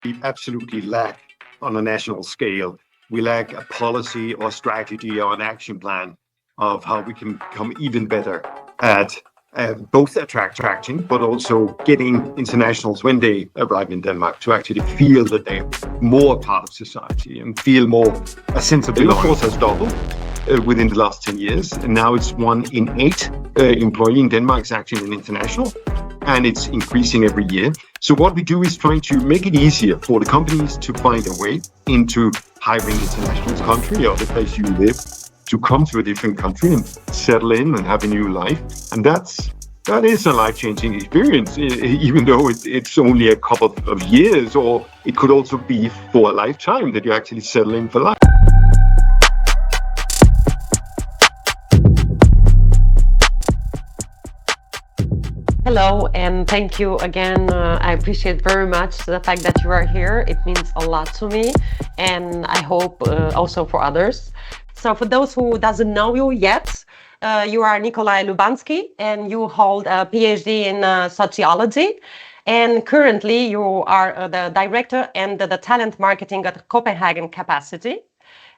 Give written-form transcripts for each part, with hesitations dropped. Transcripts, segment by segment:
We absolutely lack on a national scale. We lack a policy or strategy or an action plan of how we can become even better at both attracting, but also getting internationals when they arrive in Denmark to actually feel that they're more part of society and feel more a sense of belonging. Of course, has doubled within the last 10 years, and now it's 1 in 8 employee in Denmark is actually an international, and it's increasing every year. So what we do is trying to make it easier for the companies to find a way into hiring internationals country or the place you live, to come to a different country and settle in and have a new life. And that is a life-changing experience, even though it's only a couple of years, or it could also be for a lifetime that you actually settle in for life. Hello, and thank you again. I appreciate very much the fact that you are here. It means a lot to me, and I hope also for others. So for those who doesn't know you yet, you are Nikolaj Lubanski, and you hold a PhD in sociology. And currently you are the director and the talent marketing at Copenhagen Capacity,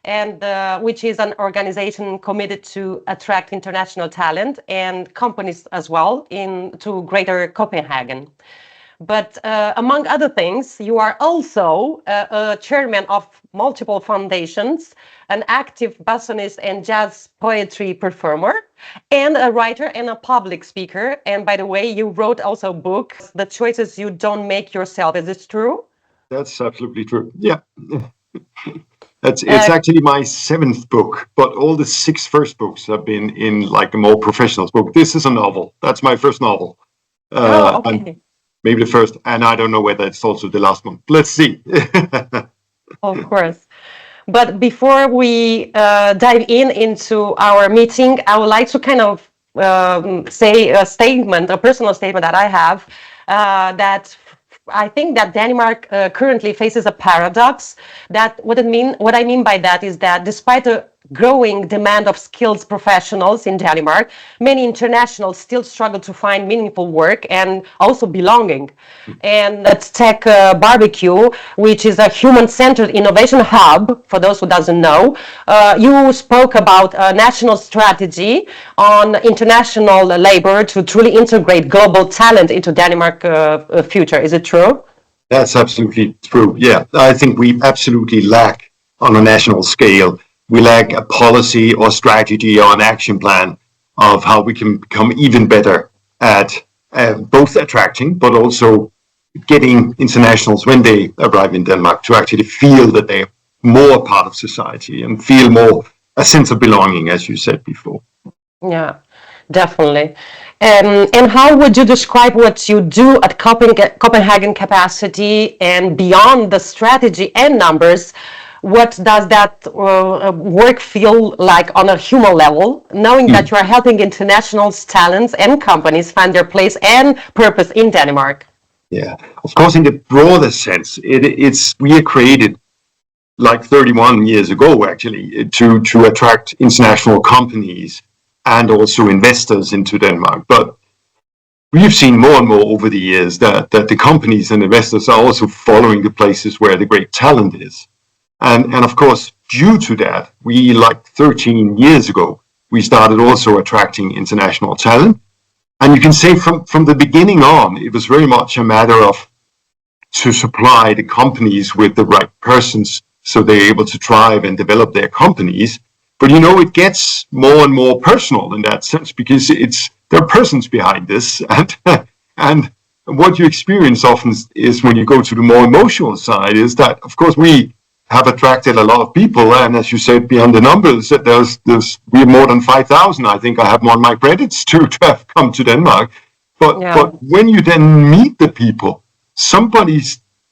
and which is an organization committed to attract international talent and companies as well into Greater Copenhagen. But among other things, you are also a chairman of multiple foundations, an active bassonist and jazz poetry performer, and a writer and a public speaker. And by the way, you wrote also a book, The Choices You Don't Make Yourself. Is this true? That's absolutely true. Yeah. It's actually my 7th book, but all the 6 first books have been in like a more professional book. This is a novel. That's my first novel. Okay. Maybe the first, and I don't know whether it's also the last one. Let's see. Of course. But before we dive into our meeting, I would like to kind of say a personal statement that I have, that I think that Denmark currently faces a paradox. That what I mean by that is that despite a growing demand of skilled professionals in Denmark, many internationals still struggle to find meaningful work and also belonging. And let's take Barbecue, which is a human-centered innovation hub, for those who doesn't know. You spoke about a national strategy on international labor to truly integrate global talent into Denmark future. Is it true? That's absolutely true. Yeah, I think we absolutely lack on a national scale. We lack a policy or strategy or an action plan of how we can become even better at both attracting, but also getting internationals when they arrive in Denmark to actually feel that they're more part of society and feel more a sense of belonging, as you said before. Yeah, definitely. And how would you describe what you do at Copenhagen Capacity, and beyond the strategy and numbers? What does that work feel like on a human level, knowing that you are helping international talents and companies find their place and purpose in Denmark? Yeah, of course, in the broader sense, we are created like 31 years ago, actually, to attract international companies and also investors into Denmark. But we've seen more and more over the years that the companies and investors are also following the places where the great talent is. And of course, due to that, we, like 13 years ago, we started also attracting international talent. And you can say from the beginning on, it was very much a matter of to supply the companies with the right persons so they're able to thrive and develop their companies. But it gets more and more personal in that sense, because there are persons behind this. And what you experience often is when you go to the more emotional side is that, of course, we have attracted a lot of people, and as you said, beyond the numbers, we have more than 5,000. I think I have on my credits to have come to Denmark. But when you then meet the people, somebody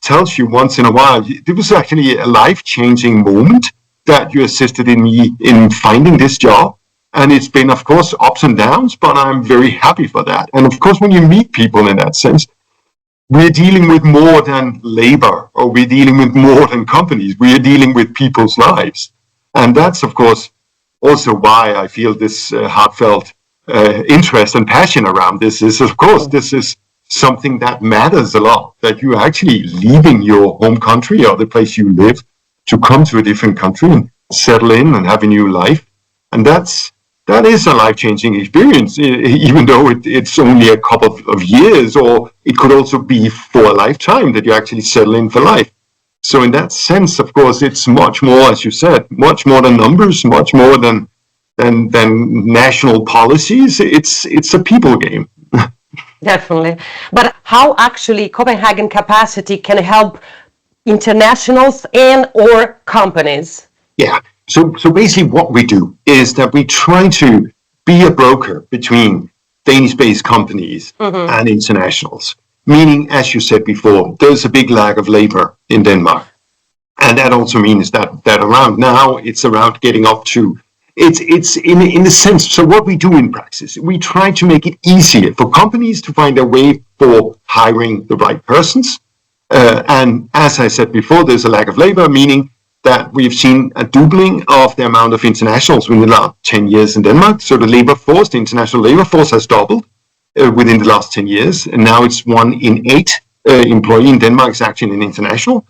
tells you once in a while, it was actually a life-changing moment that you assisted in me in finding this job. And it's been, of course, ups and downs, but I'm very happy for that. And of course, when you meet people in that sense, we're dealing with more than labor, or we're dealing with more than companies. We are dealing with people's lives. And that's, of course, also why I feel this heartfelt interest and passion around this is, of course, this is something that matters a lot, that you're actually leaving your home country or the place you live to come to a different country and settle in and have a new life. And that is a life-changing experience, even though it's only a couple of years, or it could also be for a lifetime that you actually settle in for life. So in that sense, of course, it's much more, as you said, much more than numbers, much more than national policies. It's a people game. Definitely. But how actually Copenhagen Capacity can help internationals and or companies? Yeah. So basically what we do is that we try to be a broker between Danish-based companies and internationals. Meaning, as you said before, there's a big lack of labor in Denmark. And that also means that around now, it's around getting up to, it's in the sense, so what we do in practice, we try to make it easier for companies to find a way for hiring the right persons. And as I said before, there's a lack of labor, meaning that we've seen a doubling of the amount of internationals within the last 10 years in Denmark. So the labor force, the international labor force has doubled within the last 10 years. And now it's 1 in 8 employee in Denmark is actually an international.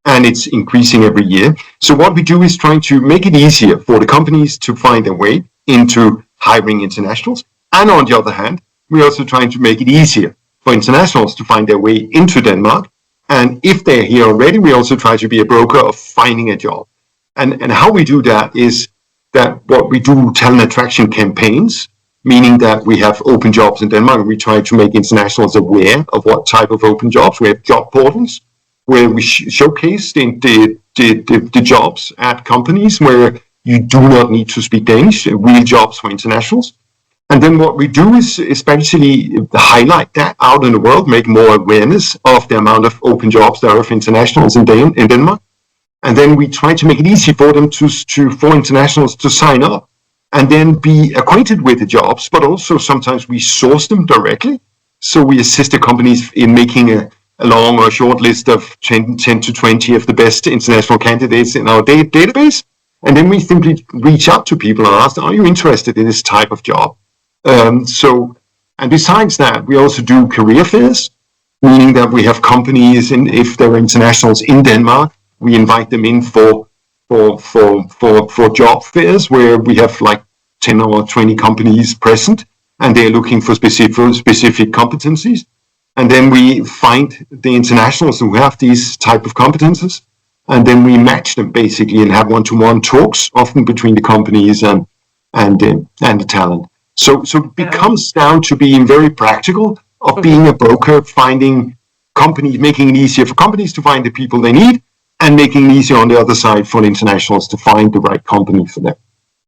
And it's increasing every year. So what we do is trying to make it easier for the companies to find their way into hiring internationals. And on the other hand, we're also trying to make it easier for internationals to find their way into Denmark. And if they're here already, we also try to be a broker of finding a job. And how we do that is that what we do talent attraction campaigns, meaning that we have open jobs in Denmark, and we try to make internationals aware of what type of open jobs. We have job portals where we showcase the jobs at companies where you do not need to speak Danish, real jobs for internationals. And then what we do is especially highlight that out in the world, make more awareness of the amount of open jobs there are of internationals in Denmark. And then we try to make it easy for them for internationals to sign up and then be acquainted with the jobs, but also sometimes we source them directly. So we assist the companies in making a long or short list of 10 to 20 of the best international candidates in our database. And then we simply reach out to people and ask, are you interested in this type of job? And besides that, we also do career fairs, meaning that we have companies, and if there are internationals in Denmark, we invite them in for job fairs where we have like 10 or 20 companies present, and they're looking for specific competencies. And then we find the internationals who have these type of competences, and then we match them basically and have one-to-one talks, often between the companies and the talent. So it becomes down to being very practical of being a broker, finding companies, making it easier for companies to find the people they need, and making it easier on the other side for the internationals to find the right company for them.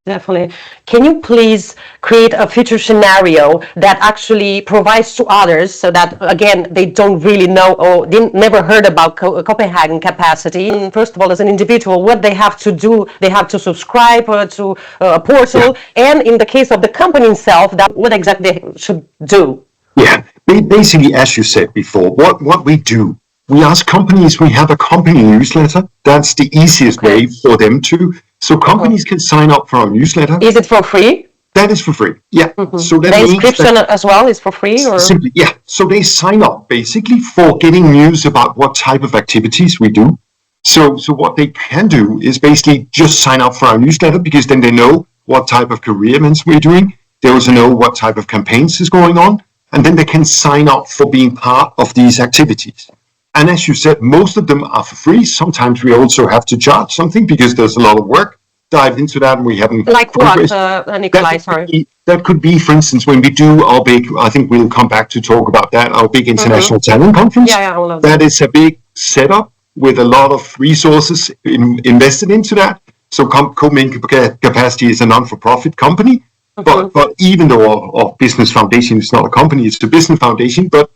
Definitely. Can you please create a future scenario that actually provides to others so that, again, they don't really know or never heard about Copenhagen Capacity? And first of all, as an individual, what they have to do, they have to subscribe to a portal. Yeah. And in the case of the company itself, what exactly they should do? Yeah, basically, as you said before, what we do, we ask companies, we have a company newsletter. That's the easiest way for them to. So companies can sign up for our newsletter. Is it for free? That is for free. Yeah. So that the inscription as well is for free, or simply, yeah. So they sign up basically for getting news about what type of activities we do. So what they can do is basically just sign up for our newsletter, because then they know what type of career events we're doing. They also know what type of campaigns is going on, and then they can sign up for being part of these activities. And as you said, most of them are for free. Sometimes we also have to charge something because there's a lot of work dived into that, and we haven't. Like what, Nikolaj? Sorry. That could be, for instance, when we do our big, I think we'll come back to talk about that, our big international talent conference. Yeah, all of that is a big setup with a lot of resources invested into that. So Copenhagen Capacity is a non-for-profit company, but even though our business foundation is not a company, it's a business foundation, but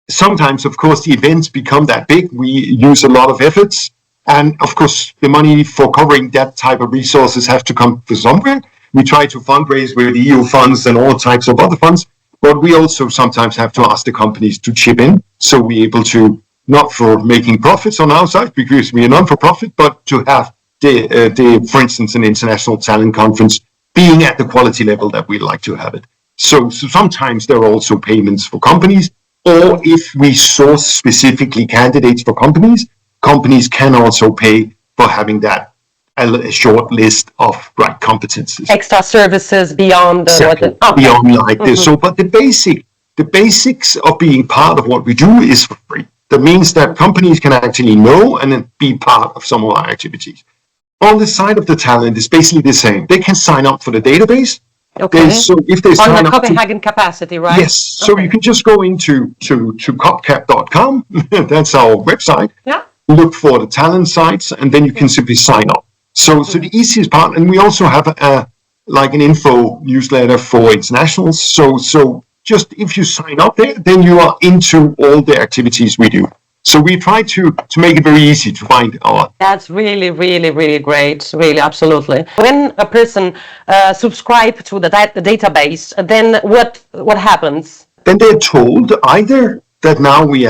sometimes, of course, the events become that big. We use a lot of efforts. And, of course, the money for covering that type of resources have to come from somewhere. We try to fundraise with EU funds and all types of other funds. But we also sometimes have to ask the companies to chip in. So we're able to, not for making profits on our side, because we are non-for-profit, but to have, for instance, an international talent conference being at the quality level that we like to have it. So sometimes there are also payments for companies. Or if we source specifically candidates for companies, companies can also pay for having that a short list of right competencies. Extra services beyond exactly. Beyond like this. So, but the basics of being part of what we do is for free. That means that companies can actually know and then be part of some of our activities. On the side of the talent, it's basically the same. They can sign up for the database. Okay. So if they sign on the up Copenhagen Capacity, right? Yes. So you can just go into to copcap.com. That's our website. Yeah. Look for the talent sites, and then you can simply sign up. So the easiest part, and we also have like an info newsletter for internationals. So just if you sign up there, then you are into all the activities we do. So we try to make it very easy to find our. That's really, really, really great. Really, absolutely. When a person subscribes to the database, then what happens? Then they're told either that now we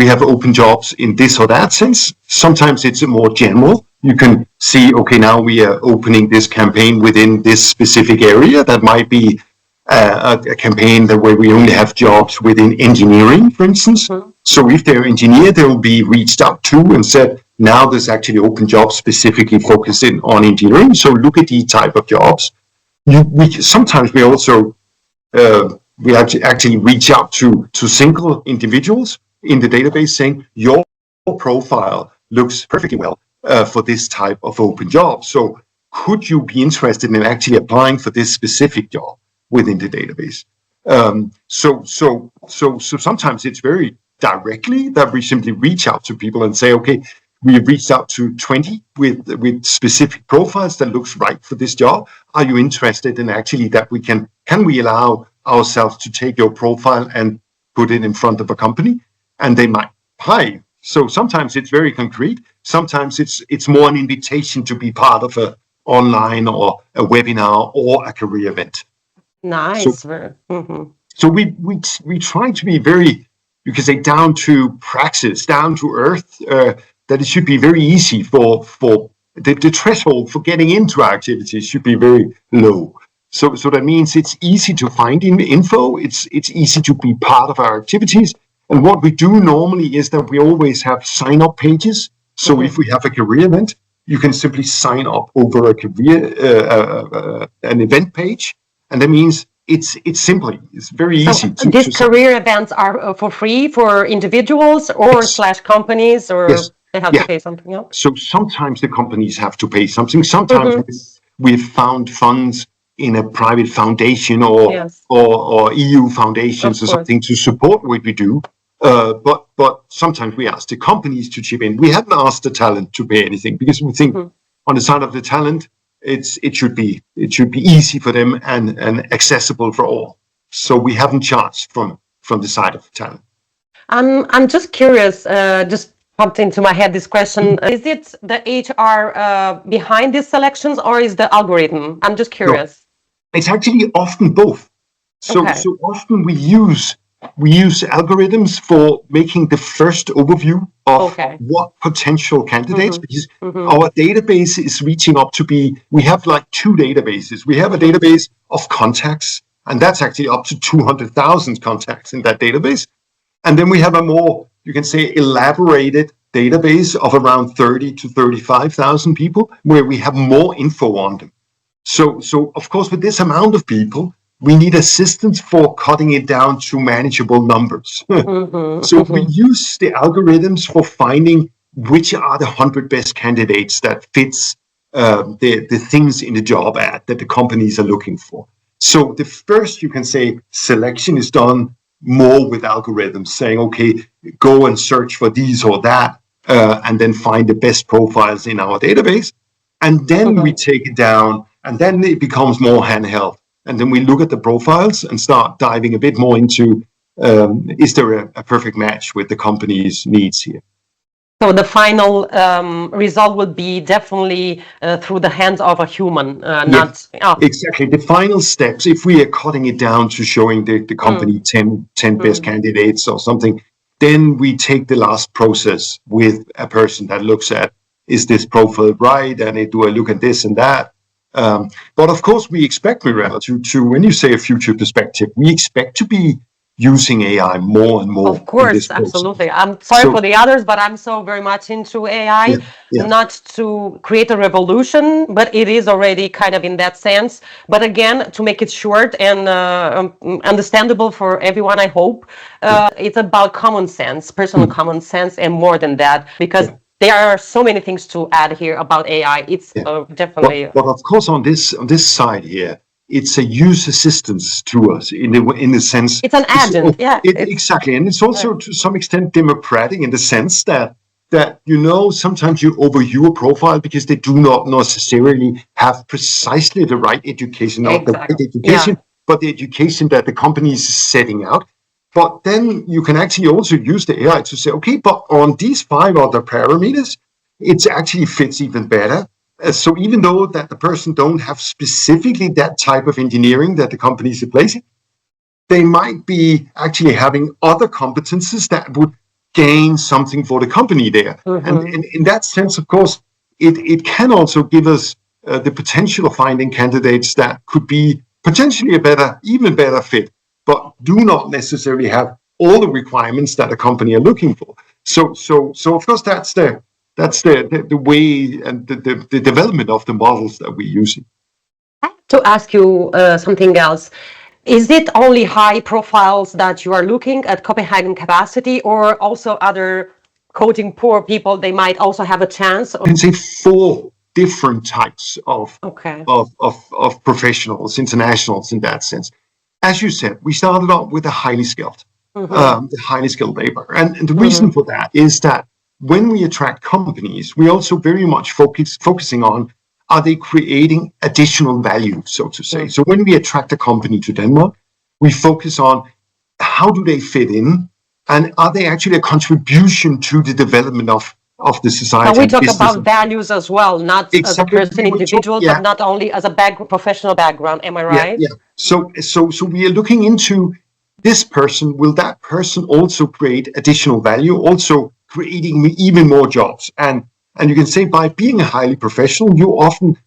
have open jobs in this or that sense. Sometimes it's more general. You can see, okay, now we are opening this campaign within this specific area. That might be a campaign where we only have jobs within engineering, for instance. Mm-hmm. So if they're engineer, they will be reached out to and said, now there's actually open jobs specifically focusing on engineering. So look at these type of jobs. Sometimes we also we actually reach out to single individuals in the database saying your profile looks perfectly well for this type of open job. So could you be interested in actually applying for this specific job within the database? So sometimes it's very directly that we simply reach out to people and say, okay, we have reached out to 20 with specific profiles that looks right for this job. Are you interested in actually that can we allow ourselves to take your profile and put it in front of a company? And they might hire. So sometimes it's very concrete. Sometimes it's more an invitation to be part of a online or a webinar or a career event. Nice. So we try to be very, you can say, down to praxis, down to earth, that it should be very easy for the threshold for getting into our activities should be very low. So that means it's easy to find info. It's easy to be part of our activities. And what we do normally is that we always have sign-up pages. So if we have a career event, you can simply sign up over a career an event page, and that means it's very easy. So these career events are for free for individuals or / companies, or they have to pay something else? So sometimes the companies have to pay something. Sometimes we've found funds in a private foundation or EU foundations or something to support what we do. But sometimes we ask the companies to chip in. We haven't asked the talent to pay anything because we think on the side of the talent, it should be easy for them and accessible for all. So we haven't charged from the side of the talent. I'm just curious. Just popped into my head this question: is it the HR behind these selections, or is the algorithm? I'm just curious. No, it's actually often both. So often we use algorithms for making the first overview of what potential candidates, because our database is reaching up to be, we have like two databases. We have a database of contacts, and that's actually up to 200,000 contacts in that database. And then we have a more, you can say, elaborated database of around 30 to 35,000 people, where we have more info on them. So of course, with this amount of people, we need assistance for cutting it down to manageable numbers. So we use the algorithms for finding which are the 100 best candidates that fits the things in the job ad that the companies are looking for. So the first, you can say, selection is done more with algorithms saying, okay, go and search for these or that, and then find the best profiles in our database. And then we take it down, and then it becomes more handheld. And then we look at the profiles and start diving a bit more into, is there a perfect match with the company's needs here? So the final result will be definitely through the hands of a human, not... Exactly. The final steps, if we are cutting it down to showing the company 10 best candidates or something, then we take the last process with a person that looks at, is this profile right? And do I look at this and that? But of course, we expect, Mirella, to when you say a future perspective, we expect to be using AI more and more Of in this course, process. absolutely. I'm sorry for So the others, but I'm so very much into AI, yeah, yeah, not to create a revolution, but it is already kind of in that sense. But again, to make it short and understandable for everyone, I hope, yeah, it's about common sense, personal mm, common sense, and more than that, because yeah, there are so many things to add here about AI. It's yeah. definitely, But of course, on this side here, it's a use assistance to us in the sense it's an adjunct. Yeah, it's exactly, and it's also to some extent democratic in the sense that sometimes you overview a profile because they do not necessarily have precisely the right education, not the right exactly. Yeah. education, but the education that the company is setting out. But then you can actually also use the AI to say, okay, but on these 5 other parameters, it actually fits even better. So even though that the person don't have specifically that type of engineering that the company is replacing, they might be actually having other competences that would gain something for the company there. And Mm-hmm. in that sense, of course, it can also give us the potential of finding candidates that could be potentially even better fit, but do not necessarily have all the requirements that a company are looking for. So of course, that's the way and the development of the models that we're using. To ask you something else. Is it only high profiles that you are looking at Copenhagen Capacity, or also other coding poor people, they might also have a chance? I can say 4 different types Okay. of professionals, internationals in that sense. As you said, we started off with Mm-hmm. the highly skilled labor, and the reason Mm-hmm. for that is that when we attract companies, we also very much focusing on, are they creating additional value, so to say. So when we attract a company to Denmark, we focus on how do they fit in, and are they actually a contribution to the development of the So society we and talk business? about values as well, not as a Exactly. person We will talk. individual, but Yeah, not only as a professional background. Am I yeah, right? yeah. So we are looking into this person. Will that person also create additional value, also creating even more jobs? And you can say by being a highly professional, you often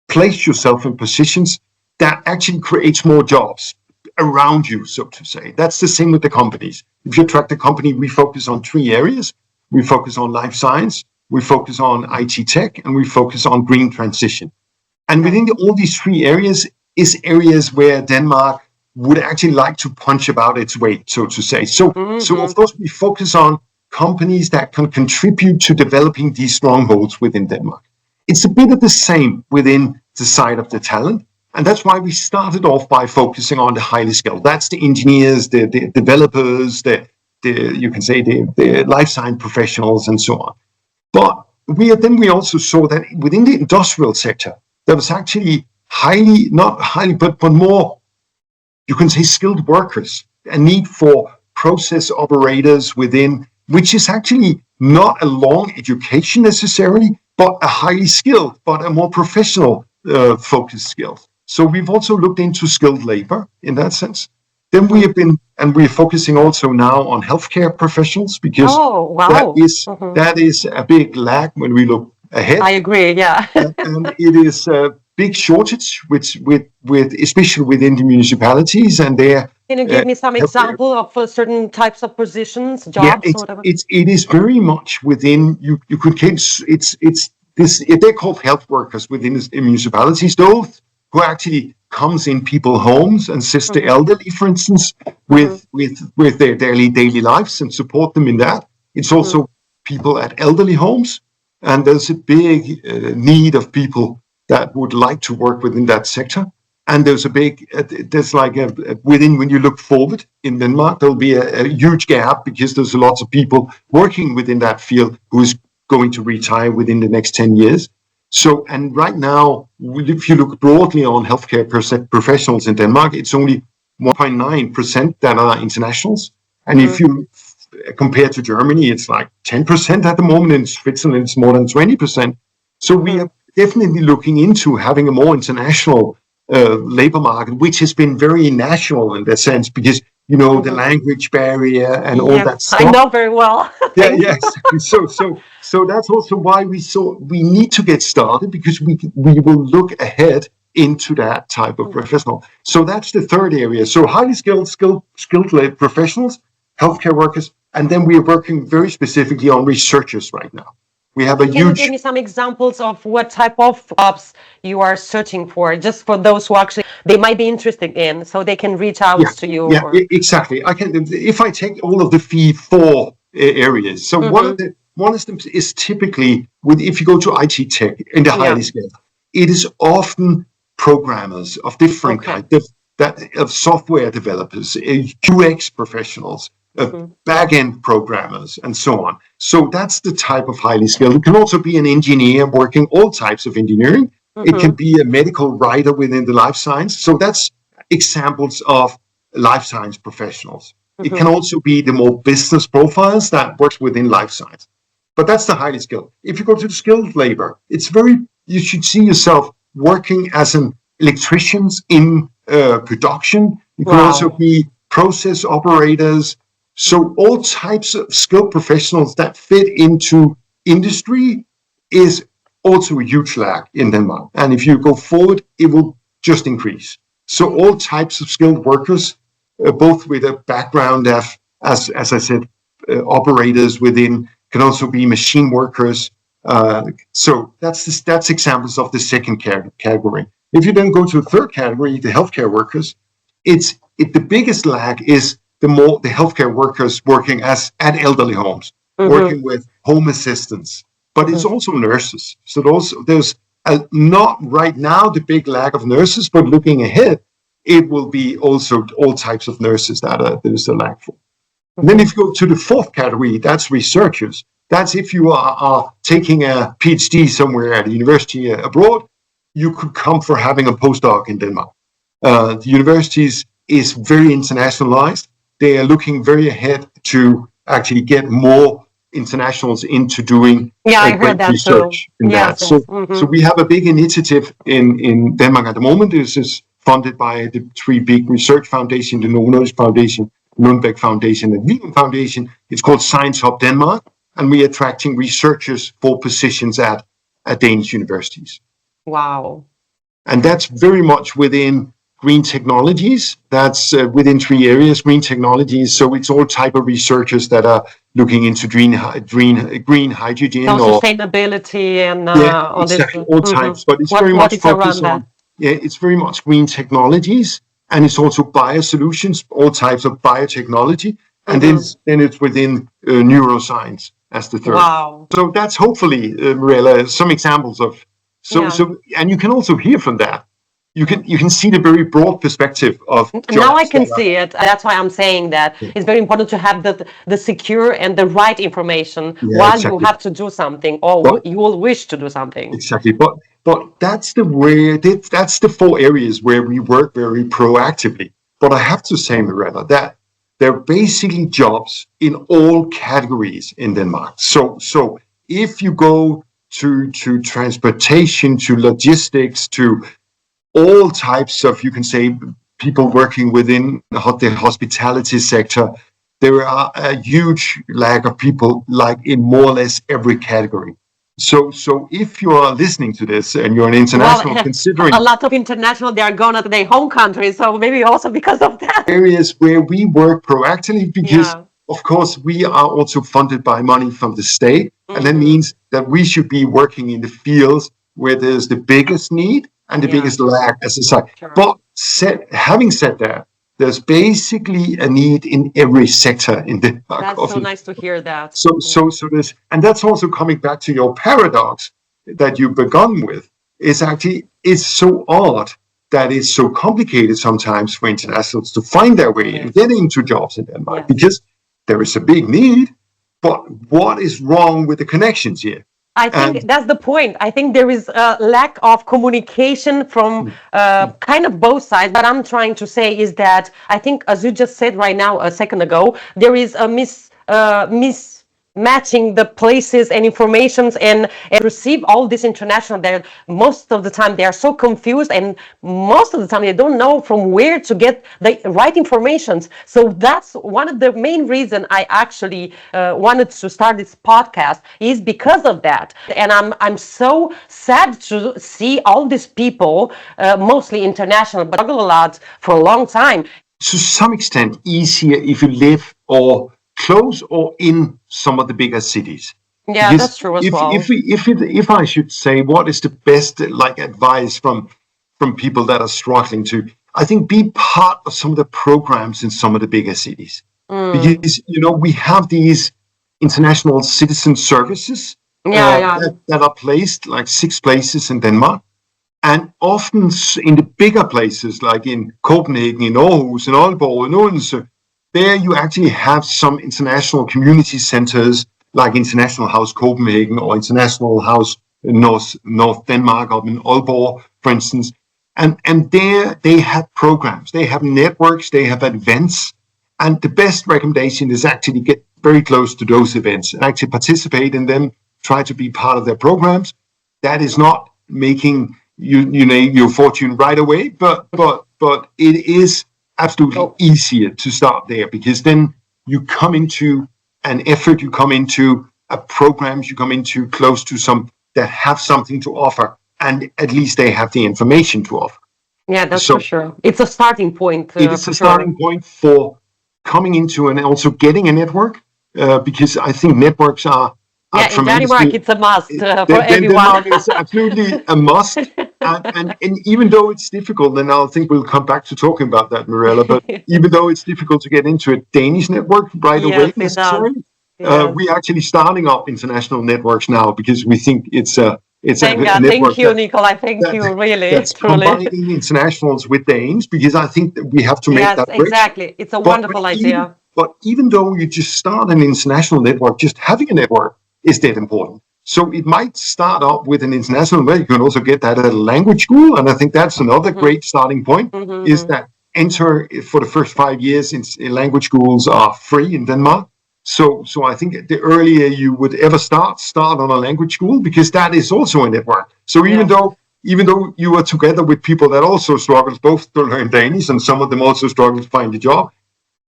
place yourself in positions that actually creates more jobs around you, so to say. That's the same with the companies. If you attract a company, we focus on 3 areas. We focus on life science, we focus on IT tech, and we focus on green transition. And Okay. within all these 3 areas is areas where Denmark would actually like to punch about its weight, so to say. So Mm-hmm. of course, we focus on companies that can contribute to developing these strongholds within Denmark. It's a bit of the same within the side of the talent. And that's why we started off by focusing on the highly skilled. That's the engineers, the developers, you can say the life science professionals and so on. But we also saw that within the industrial sector, there was actually not highly, but more, you can say, skilled workers, a need for process operators within, which is actually not a long education necessarily, but a highly skilled, but a more professional focused skill. So we've also looked into skilled labor in that sense. Then we Mm-hmm. have been, and we're focusing also now on healthcare professionals because Oh, that wow. is Mm-hmm. that is a big lag when we look I ahead, agree. Yeah. and it is a big shortage, which with especially within the municipalities and their Can you uh, give me some healthcare. example of certain types of positions, Yeah, jobs, or whatever? it is very much within you could it's this they're called health workers within the municipalities. Those who actually comes in people homes and assist the Mm-hmm. elderly, for instance, Mm-hmm. with their daily lives and support them in that. It's Mm-hmm. also people at elderly homes, and there's a big need of people that would like to work within that sector. And there's like within, when you look forward in Denmark, there'll be a huge gap because there's lots of people working within that field who is going to retire within the next 10 years. So, and right now, if you look broadly on healthcare professionals in Denmark, it's only 1.9% that are internationals. And if Mm-hmm. you compare to Germany, it's like 10% at the moment. In Switzerland, it's more than 20%. So we Mm-hmm. are definitely looking into having a more international labor market, which has been very national in that sense, because the Mm-hmm. language barrier and all that Yes, I stuff. know very well. Yeah, Thank yeah, you. exactly. So that's also why we need to get started, because we will look ahead into that type of professional. So that's the third area. So highly skilled professionals, healthcare workers, and then we are working very specifically on researchers right now. We have a Can you huge. give me some examples of what type of jobs you are searching for, just for those who actually they might be interested in, so they can reach out Yeah, to you? yeah, Or exactly. I can, if I take all of the four areas. So one of them is typically with, if you go to IT tech in the highly skilled, it is often programmers of different kinds of software developers, UX professionals, back-end programmers, and so on. So that's the type of highly skilled. It can also be an engineer working all types of engineering. It can be a medical writer within the life science. So that's examples of life science professionals. It can also be the more business profiles that works within life science. But that's the highly skilled. If you go to the skilled labor, you should see yourself working as an electrician in production. You can also be process operators. So all types of skilled professionals that fit into industry is also a huge lack in Denmark. And if you go forward, it will just increase. So all types of skilled workers, both with a background as I said, operators within, can also be machine workers. So that's examples of the second category. If you then go to the third category, the healthcare workers, the biggest lack is the healthcare workers working at elderly homes, working with home assistants, but it's also nurses. So there's not right now the big lack of nurses, but looking ahead, it will be also all types of nurses that there's a lack for. And then if you go to the fourth category, that's researchers. That's if you are taking a PhD somewhere at a university abroad, you could come for having a postdoc in Denmark. The universities is very internationalized. They are looking very ahead to actually get more internationals into doing I heard that research too. in that. So we have a big initiative in Denmark at the moment. This is funded by the three big research foundations, the Novo Nordisk Foundation, Lundbeck Foundation, and Virum Foundation. It's called Science Hub Denmark, and we're attracting researchers for positions at Danish universities. Wow. And that's very much within green technologies. That's within three areas, green technologies. So it's all type of researchers that are looking into green hydrogen or sustainability and all exactly, this. all types. But it's very much focused on it's very much green technologies, and it's also biosolutions, all types of biotechnology, and then it's within neuroscience as the third. Wow. So that's hopefully, Mirella, some examples of so and you can also hear from that. You can see the very broad perspective of jobs. Now I can see it. That's why I'm saying that it's very important to have the secure and the right information while you have to do something, or you will wish to do something. Exactly, but that's the four areas where we work very proactively. But I have to say, Mirella, that there are basically jobs in all categories in Denmark. So if you go to transportation, to logistics, to all types of, you can say, people working within the hospitality sector, there are a huge lack of people like in more or less every category. So if you are listening to this and you're an international, considering a lot of international, they are going to their home country. So maybe also because of that. Areas where we work proactively, because of course we are also funded by money from the state. And that means that we should be working in the fields where there's the biggest need and the biggest lack as a society. But having said that, there's basically a need in every sector in Denmark. That's so nice to hear that. So this, and that's also coming back to your paradox that you begun with, is actually, it's so odd that it's so complicated sometimes for internationals to find their way and get into jobs in Denmark, because there is a big need, but what is wrong with the connections here? I think that's the point. I think there is a lack of communication from kind of both sides. What I'm trying to say is that I think, as you just said right now, a second ago, there is a matching the places and informations and receive all this international. That most of the time they are so confused, and most of the time they don't know from where to get the right informations. So that's one of the main reason I actually wanted to start this podcast, is because of that. And I'm so sad to see all these people, mostly international, but struggle a lot for a long time. To some extent easier if you live or close or in some of the bigger cities. Yeah, Because that's true as well. if I should say what is the best like advice from people that are struggling to, I think be part of some of the programs in some of the bigger cities. Because we have these international citizen services that are placed like 6 places in Denmark. And often in the bigger places, like in Copenhagen, in Aarhus, in Aalborg, in Odense, there you actually have some international community centers, like International House Copenhagen or International House North Denmark, up in Aalborg, for instance. And there they have programs, they have networks, they have events. And the best recommendation is actually get very close to those events and actually participate in them, try to be part of their programs. That is not making your fortune right away, but it is absolutely easier to start there, because then you come into an effort, you come into a programs, you come into close to some that have something to offer, and at least they have the information to offer. Yeah, that's for sure. It's a starting point. It is a starting point for coming into and also getting a network, because I think networks are in Denmark, it's a must for everyone. Denmark is absolutely a must. And even though it's difficult, and I think we'll come back to talking about that, Mirella, but even though it's difficult to get into a Danish network right away necessarily, we're actually starting up international networks now, because we think it's a network. Thank you, Nikolaj. Thank you, really. That's combining internationals with Danes, because I think that we have to make that bridge. Exactly. It's a wonderful idea. But even though you just start an international network, just having a network is that important. So it might start up with an international way. You can also get that at a language school. And I think that's another great starting point, is that enter for the first 5 years in language schools are free in Denmark. So I think the earlier you would ever start on a language school, because that is also a network. So even though you are together with people that also struggle both to learn Danish, and some of them also struggle to find a job,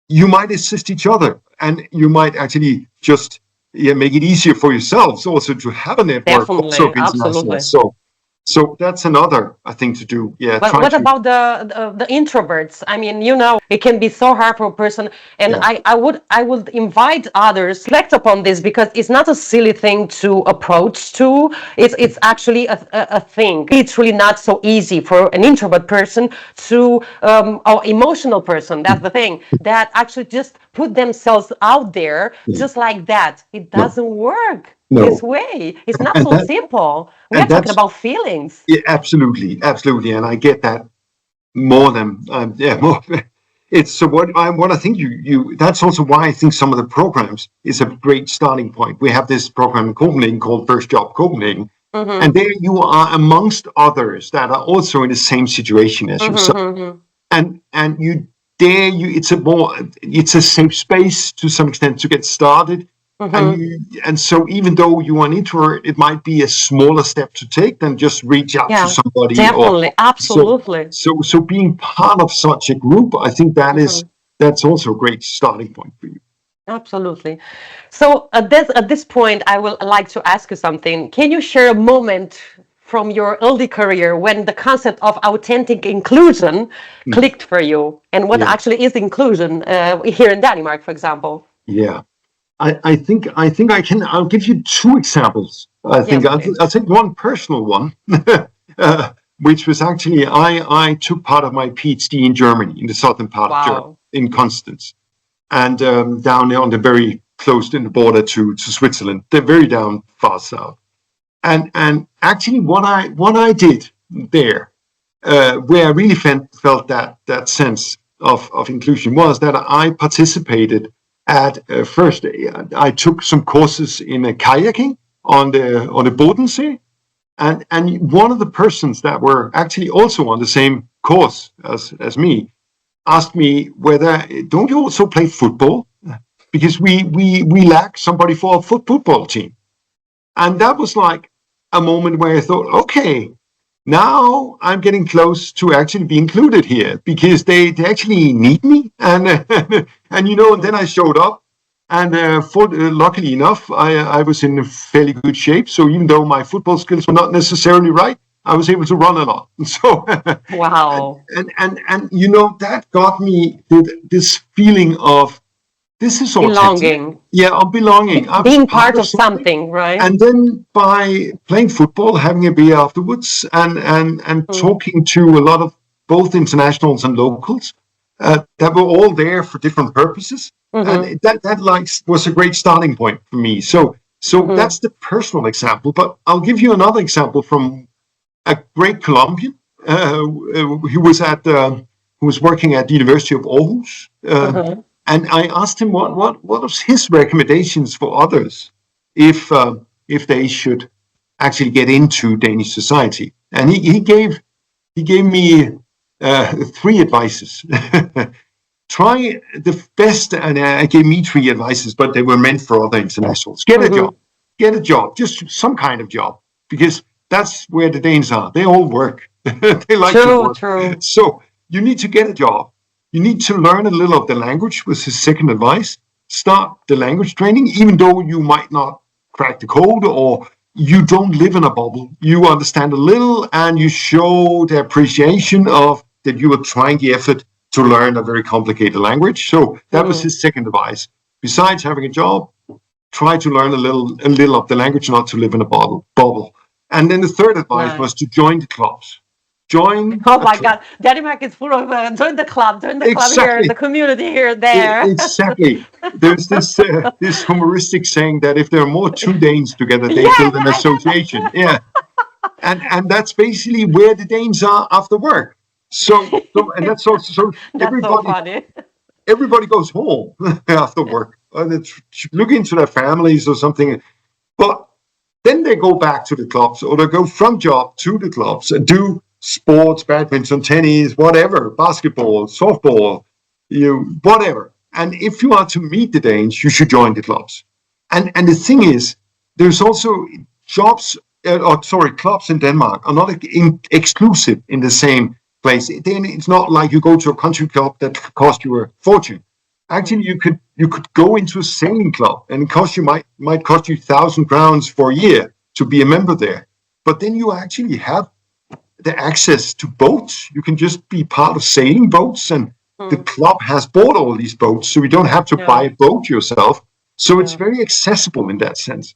you might assist each other, and you might actually just make it easier for yourselves also to have a network. Definitely, absolutely. So that's another thing to do. Yeah. But what about the introverts? I mean, it can be so hard for a person, and I would invite others to reflect upon this, because it's not a silly thing to approach to. It's actually a thing. It's really not so easy for an introvert person to, or emotional person. That's the thing, that actually just put themselves out there just like that. It doesn't work. This way. It's not so simple. We are talking about feelings. Yeah, absolutely. And I get that more than more. It's so what I think you that's also why I think some of the programs is a great starting point. We have this program in Copenhagen called First Job Copenhagen, and there you are amongst others that are also in the same situation as yourself, and it's a safe space to some extent to get started. And so even though you are an introvert, it might be a smaller step to take than just reach out to somebody. Definitely, absolutely. So being part of such a group, I think that's also a great starting point for you. Absolutely. So at this point, I would like to ask you something. Can you share a moment from your early career when the concept of authentic inclusion clicked for you, and what actually is inclusion here in Denmark, for example? Yeah. I think I can. I'll give you 2 examples. I think I'll take one personal one, which was actually I took part of my PhD in Germany, in the southern part of Germany, in Constance, and down there on the very close in the border to Switzerland. They're very down far south, and actually what I did there, where I really felt that sense of inclusion, was that I participated. First, I took some courses in kayaking on the Bodensee, and one of the persons that were actually also on the same course as me asked me whether don't you also play football? because we lack somebody for a football team. And that was like a moment where I thought, okay, now I'm getting close to actually be included here because they actually need me. And, and then I showed up. And luckily enough, I was in fairly good shape. So even though my football skills were not necessarily right, I was able to run a lot. So Wow. and that got me this feeling of this is authentic. Belonging. Yeah, of belonging. Being part of something, right? And then by playing football, having a beer afterwards, and talking to a lot of both internationals and locals that were all there for different purposes. And that was a great starting point for me. So that's the personal example. But I'll give you another example from a great Colombian who was working at the University of Aarhus. And I asked him what was his recommendations for others if they should actually get into Danish society. And he gave me 3 advices. Try the best, and I gave me 3 advices, but they were meant for other internationals. Get a job, just some kind of job, because that's where the Danes are. They all work. They like to work. True. So you need to get a job. You need to learn a little of the language, was his second advice. Start the language training, even though you might not crack the code or you don't live in a bubble. You understand a little and you show the appreciation of that you are trying the effort to learn a very complicated language. So that was his second advice. Besides having a job, try to learn a little of the language, not to live in a bubble. And then the third advice was to join the clubs. Oh my God, Denmark is full of join the club here, the community here, there. Exactly. There's this humoristic saying that if there are more 2 Danes together, they build an association. Yeah, and that's basically where the Danes are after work. So and that's also so everybody goes home after work. And look into their families or something, but then they go back to the clubs, or they go from job to the clubs and do sports, badminton, tennis, whatever, basketball, softball, whatever. And if you are to meet the Danes, you should join the clubs. And the thing is, there's also clubs in Denmark are not exclusive in the same place. Then it's not like you go to a country club that cost you a fortune. Actually, you could go into a sailing club, and it might cost you 1,000 crowns for a year to be a member there. But then you actually have the access to boats. You can just be part of sailing boats, and the club has bought all these boats, so you don't have to buy a boat yourself. So it's very accessible in that sense.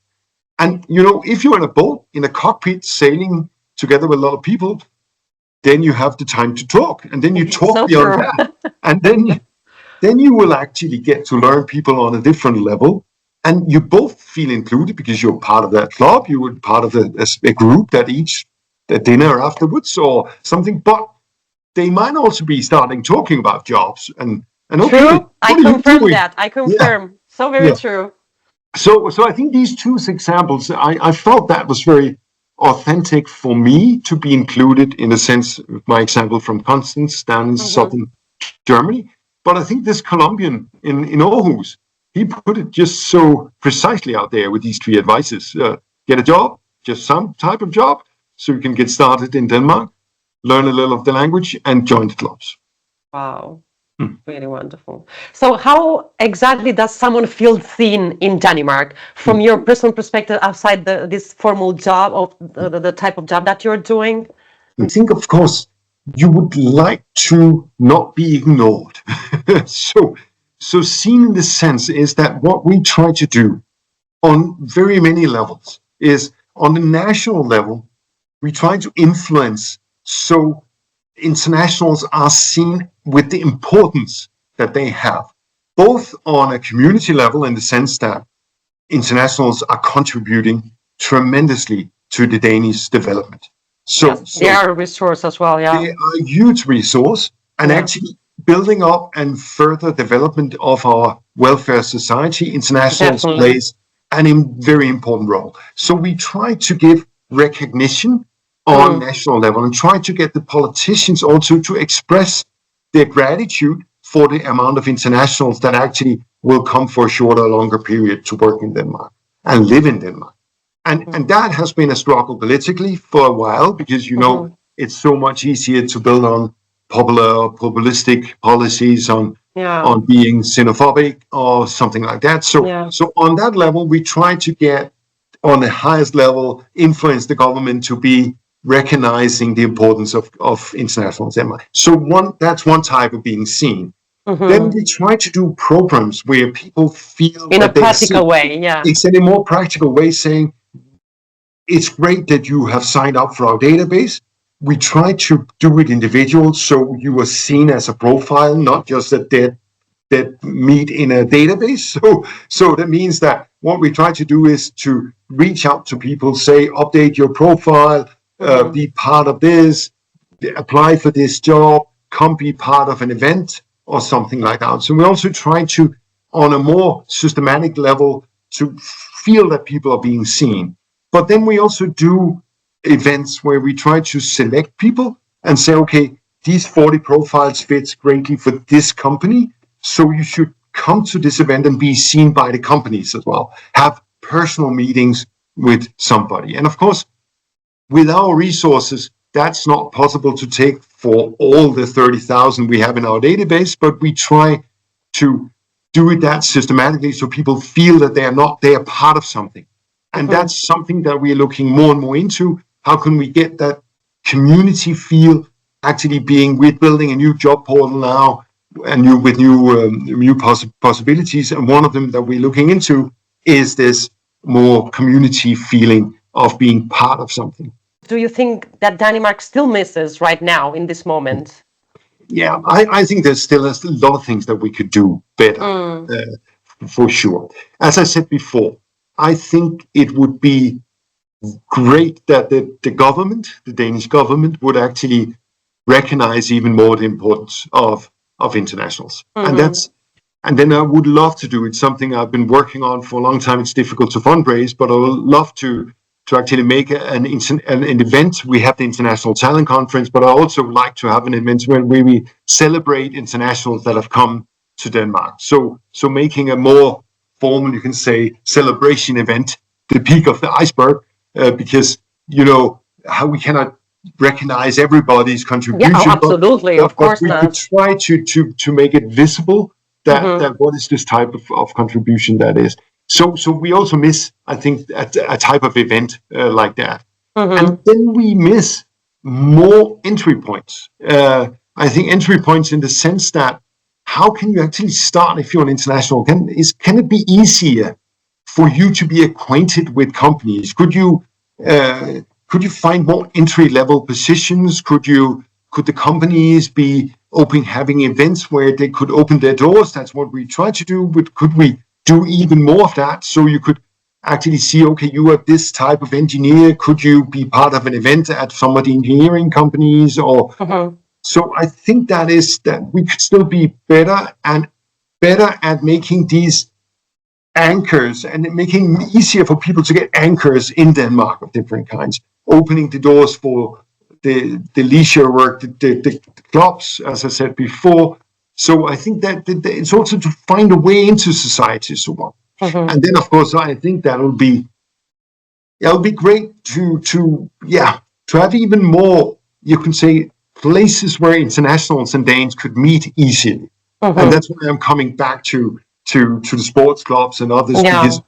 And if you're in a boat in a cockpit sailing together with a lot of people, then you have the time to talk, and then you talk beyond that, and then you will actually get to learn people on a different level, and you both feel included because you're part of that club. You were part of a group that eats the dinner afterwards or something, but they might also be starting talking about jobs and okay, true. I confirm that. I confirm. Yeah. So very true. So I think these 2 examples, I felt that was very authentic for me to be included, in a sense, my example from Constance down in southern Germany. But I think this Colombian in Aarhus, he put it just so precisely out there with these 3 advices. Get a job, just some type of job, so you can get started in Denmark, learn a little of the language, and join the clubs. Wow, really wonderful. So how exactly does someone feel seen in Denmark from your personal perspective outside this formal job, or the type of job that you're doing? I think, of course, you would like to not be ignored. So seen in this sense is that what we try to do on very many levels is, on the national level, we try to influence so internationals are seen with the importance that they have, both on a community level, in the sense that internationals are contributing tremendously to the Danish development. So they are a resource as well. Yeah, they are a huge resource, and actually building up and further development of our welfare society, internationals plays an very important role. So we try to give recognition on national level and try to get the politicians also to express their gratitude for the amount of internationals that actually will come for a shorter or longer period to work in Denmark and live in Denmark. And that has been a struggle politically for a while, because, it's so much easier to build on populistic policies, on being xenophobic or something like that. So on that level, we try to get, on the highest level, influence the government to be recognizing the importance of international Denmark. So that's one type of being seen. Then we try to do programs where people feel in a practical way. It's in a more practical way, saying, it's great that you have signed up for our database. We try to do it individual, so you are seen as a profile, not just a dead meat in a database. So that means that what we try to do is to reach out to people, say, update your profile, be part of this, apply for this job, come be part of an event or something like that. So we also try to, on a more systematic level, to feel that people are being seen. But then we also do events where we try to select people and say, okay, these 40 profiles fits greatly for this company, so you should come to this event and be seen by the companies as well. Have personal meetings with somebody. And of course, with our resources, that's not possible to take for all the 30,000 we have in our database, but we try to do it that systematically so people feel that they are part of something. And that's something that we're looking more and more into. How can we get that community feel? Actually, we're building a new job portal now, and with new possibilities. And one of them that we're looking into is this more community feeling of being part of something. Do you think that Denmark still misses right now in this moment? Yeah, I think there's still a lot of things that we could do better, for sure. As I said before, I think it would be great that the government, the Danish government, would actually recognize even more the importance of internationals. And then I would love to do it. Something I've been working on for a long time. It's difficult to fundraise, but I would love to actually make an event. We have the International Talent Conference, but I also like to have an event where we celebrate internationals that have come to Denmark. So making a more formal, you can say, celebration event, the peak of the iceberg, because how we cannot recognize everybody's contribution. Yeah, absolutely, of course we not. could try to make it visible that what is this type of contribution that is. So we also miss, I think, a type of event like that. And then we miss more entry points. I think entry points in the sense that, how can you actually start if you're an international? Can it be easier for you to be acquainted with companies? Could you find more entry-level positions? Could the companies be having events where they could open their doors? That's what we try to do. But could we do even more of that, so you could actually see, okay, you are this type of engineer. Could you be part of an event at some of the engineering companies? Or so I think that we could still be better at making these anchors and making it easier for people to get anchors in Denmark of different kinds, opening the doors for the leisure work, the clubs, as I said before. So I think that it's also to find a way into society, so on. And then, of course, I think it'll be great to have even more, you can say, places where internationals and Danes could meet easily. And that's why I'm coming back to the sports clubs and others, because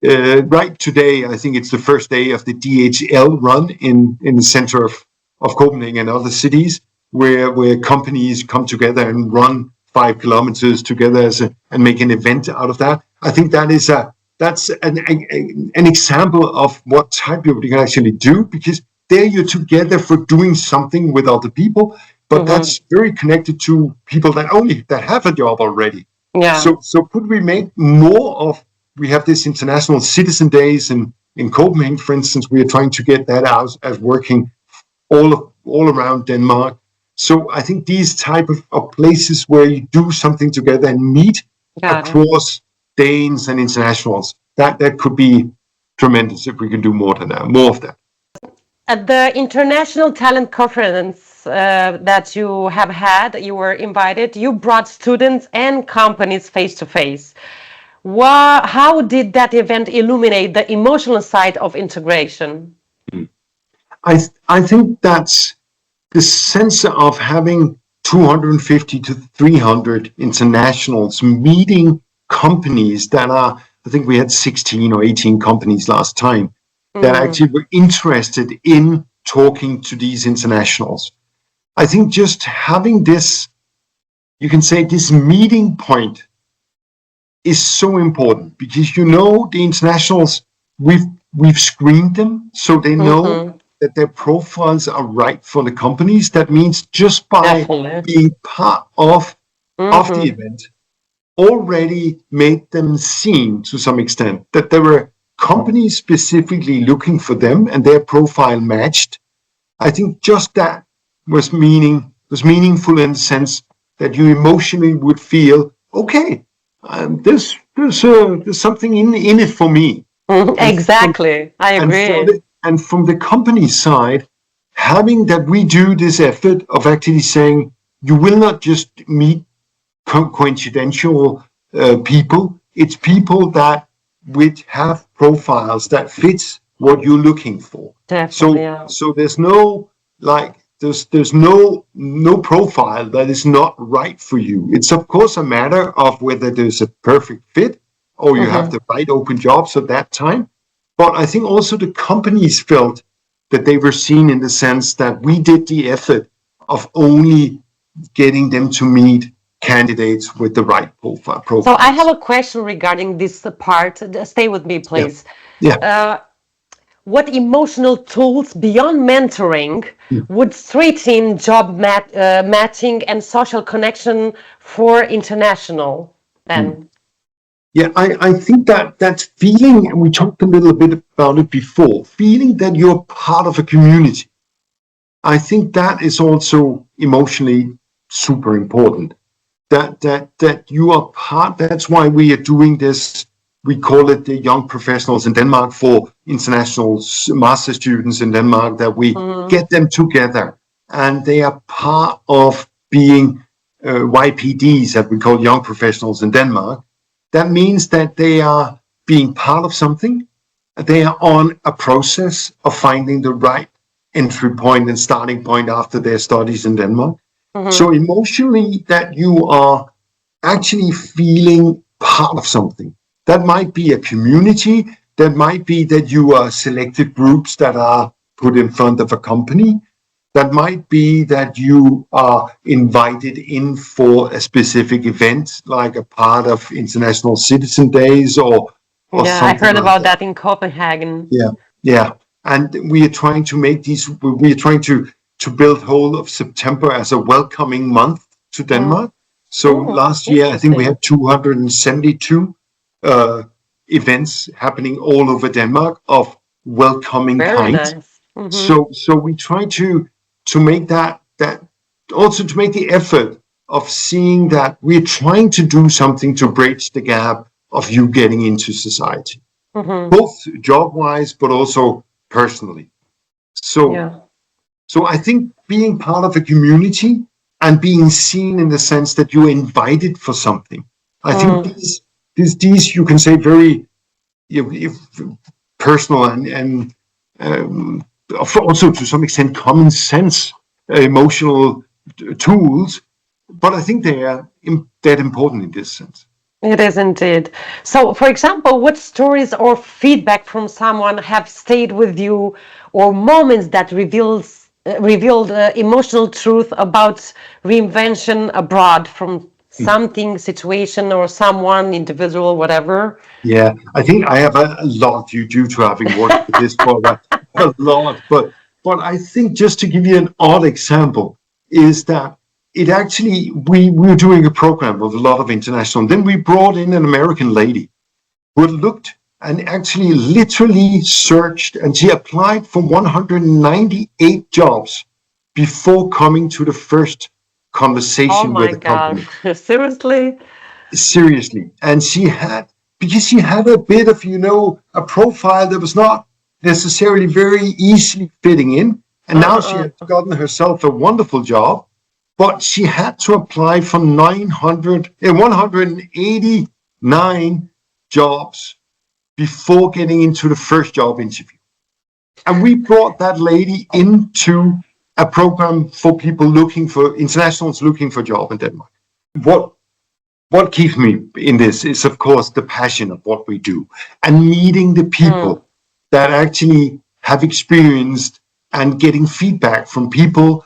right today, I think it's the first day of the DHL run in the center of Copenhagen and other cities, where companies come together and run 5 kilometers together and make an event out of that. I think that's an example of what type of you can actually do, because there you're together for doing something with other people, but that's very connected to people that have a job already. Yeah. So could we make more of? We have this International Citizen Days in Copenhagen, for instance. We are trying to get that out as working all around Denmark. So I think these type of places where you do something together and meet across Danes and internationals, that could be tremendous if we can do more of that. At the International Talent Conference that you have had, you were invited, you brought students and companies face to face. How did that event illuminate the emotional side of integration? I think that's the sense of having 250 to 300 internationals meeting companies that are, I think we had 16 or 18 companies last time that actually were interested in talking to these internationals. I think just having this, you can say this meeting point is so important because the internationals, we've screened them so they know that their profiles are right for the companies. That means just by being part of the event already made them seen to some extent that there were companies specifically looking for them and their profile matched. I think just that was meaningful in the sense that you emotionally would feel, okay, there's something in it for me. Exactly, I agree. And from the company side, having that we do this effort of actually saying, you will not just meet coincidental people. It's people that which have profiles that fits what you're looking for. Definitely, so there's no there's no profile that is not right for you. It's of course a matter of whether there's a perfect fit or you have the right open jobs at that time. But I think also the companies felt that they were seen in the sense that we did the effort of only getting them to meet candidates with the right profile. So I have a question regarding this part. Stay with me, please. Yeah. What emotional tools beyond mentoring would strengthen job matching and social connection for international then? Yeah, I think that feeling, and we talked a little bit about it before, feeling that you're part of a community. I think that is also emotionally super important. That you are part. That's why we are doing this. We call it the Young Professionals in Denmark for international master students in Denmark, that we get them together and they are part of being YPDs, that we call Young Professionals in Denmark. That means that they are being part of something. They are on a process of finding the right entry point and starting point after their studies in Denmark. So emotionally, that you are actually feeling part of something. That might be a community. That might be that you are selected groups that are put in front of a company. That might be that you are invited in for a specific event, like a part of International Citizen Days or yeah, I heard about that in Copenhagen. Yeah. And we are trying to make these, we are trying to build whole of September as a welcoming month to Denmark. So last year, I think we had 272 events happening all over Denmark of welcoming kind. Nice. So we try to make that also to make the effort of seeing that we're trying to do something to bridge the gap of you getting into society, both job-wise, but also personally. So I think being part of a community and being seen in the sense that you're invited for something. I think these you can say very personal and also to some extent common sense emotional tools, but I think they are that important in this sense. It is indeed. So, for example, what stories or feedback from someone have stayed with you, or moments that revealed emotional truth about reinvention abroad from something, situation, or someone, individual, whatever? Yeah, I think I have a lot due to having worked with this for a lot, but I think just to give you an odd example is that it actually, we were doing a program with a lot of international, and then we brought in an American lady who had looked and actually literally searched, and she applied for 198 jobs before coming to the first conversation with the company. Oh my God, Seriously. And because she had a bit of, a profile that was not necessarily very easily fitting in, And now she had gotten herself a wonderful job, but she had to apply for 189 jobs before getting into the first job interview. And we brought that lady into a program for people internationals looking for a job in Denmark. What keeps me in this is, of course, the passion of what we do and meeting the people that actually have experienced and getting feedback from people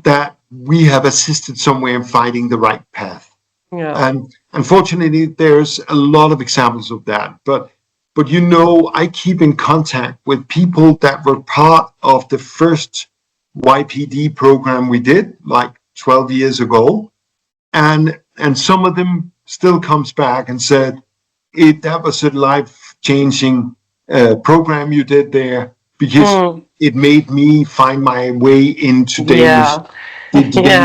that we have assisted somewhere in finding the right path. Yeah. And unfortunately, there's a lot of examples of that. But I keep in contact with people that were part of the first YPD program we did like 12 years ago. And some of them still comes back and said, that was a life-changing program you did there, because it made me find my way into Danish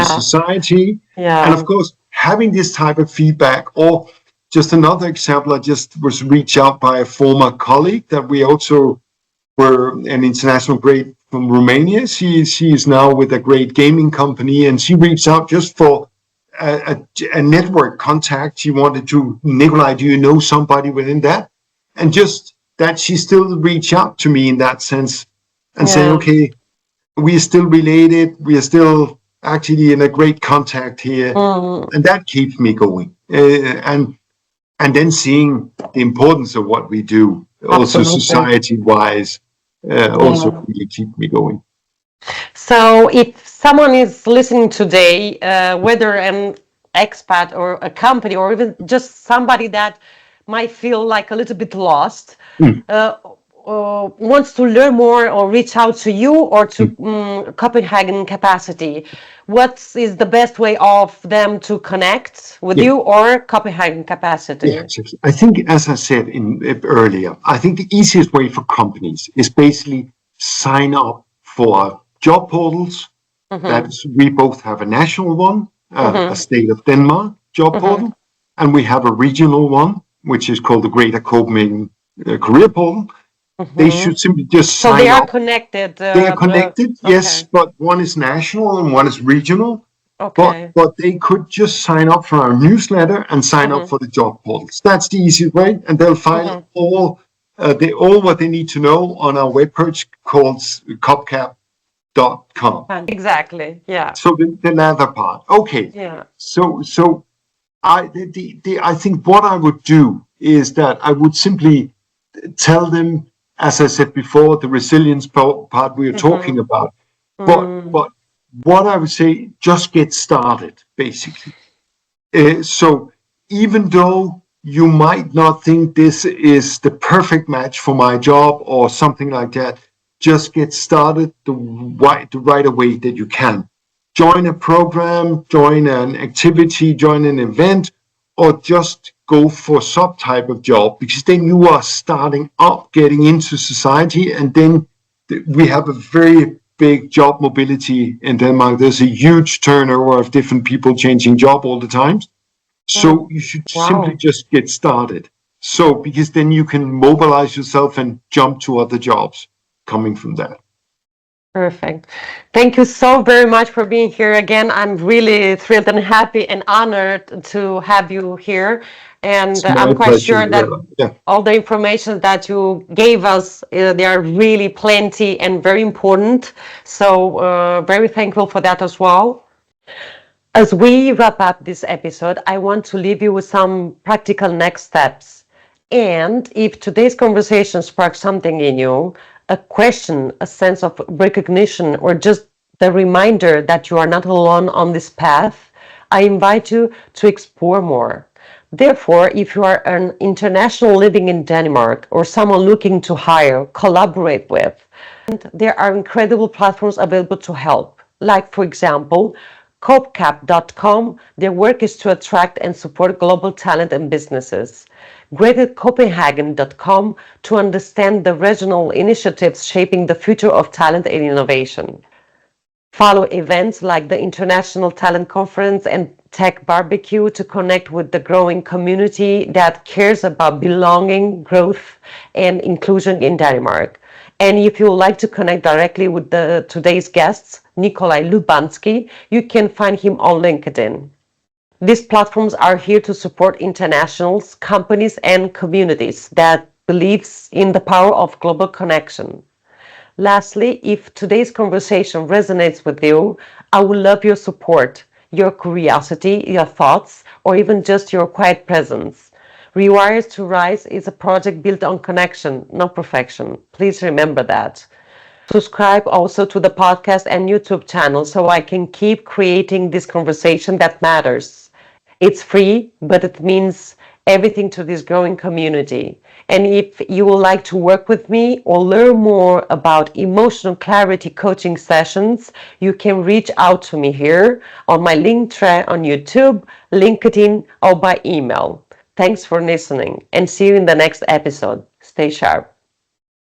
society. And of course, having this type of feedback, or just another example, I just was reached out by a former colleague that we also were an international grade from Romania. She is now with a great gaming company, and she reached out just for a network contact. She wanted to, Nikolaj, do you know somebody within that? And just that she still reached out to me in that sense and say, okay, we are still related. We are still actually in a great contact here. And that keeps me going. And then seeing the importance of what we do, also society-wise, also really keep me going. So if someone is listening today, whether an expat or a company or even just somebody that might feel like a little bit lost, wants to learn more or reach out to you or to Copenhagen Capacity, what is the best way of them to connect with you or Copenhagen Capacity? Yeah, I think, as I said earlier, I think the easiest way for companies is basically sign up for job portals. We both have a national one, a state of Denmark job portal, and we have a regional one, which is called the Greater Copenhagen Career Portal. They should simply just sign up. So they are connected. They are connected, yes, but one is national and one is regional. Okay. But they could just sign up for our newsletter and sign up for the job portals. That's the easiest way, and they'll find all what they need to know on our webpage called copcap.com. Exactly. Yeah. So the latter part. Okay. Yeah. So I think what I would do is that I would simply tell them, as I said before, the resilience part we are talking about. But what I would say, just get started, basically. So even though you might not think this is the perfect match for my job or something like that, just get started the right away that you can. Join a program, join an activity, join an event, or just go for some type of job, because then you are starting up, getting into society, and then we have a very big job mobility in Denmark. There's a huge turnover of different people changing job all the time. So you should simply just get started. So, because then you can mobilize yourself and jump to other jobs coming from that. Perfect. Thank you so very much for being here again. I'm really thrilled and happy and honored to have you here. And I'm quite sure that all the information that you gave us, they are really plenty and very important. So very thankful for that as well. As we wrap up this episode, I want to leave you with some practical next steps. And if today's conversation sparks something in you, a question, a sense of recognition, or just the reminder that you are not alone on this path, I invite you to explore more. Therefore, if you are an international living in Denmark or someone looking to hire, collaborate with, there are incredible platforms available to help. Like, for example, copcap.com, their work is to attract and support global talent and businesses. Copenhagen.com to understand the regional initiatives shaping the future of talent and innovation. Follow events like the International Talent Conference and Tech Barbecue to connect with the growing community that cares about belonging, growth, and inclusion in Denmark. And if you would like to connect directly with today's guests, Nikolaj Lubanski, you can find him on LinkedIn. These platforms are here to support internationals, companies, and communities that believes in the power of global connection. Lastly, if today's conversation resonates with you, I would love your support, your curiosity, your thoughts, or even just your quiet presence. Rewires to Rise is a project built on connection, not perfection. Please remember that. Subscribe also to the podcast and YouTube channel so I can keep creating this conversation that matters. It's free, but it means everything to this growing community. And if you would like to work with me or learn more about emotional clarity coaching sessions, you can reach out to me here on my link tree on YouTube, LinkedIn, or by email. Thanks for listening and see you in the next episode. Stay sharp.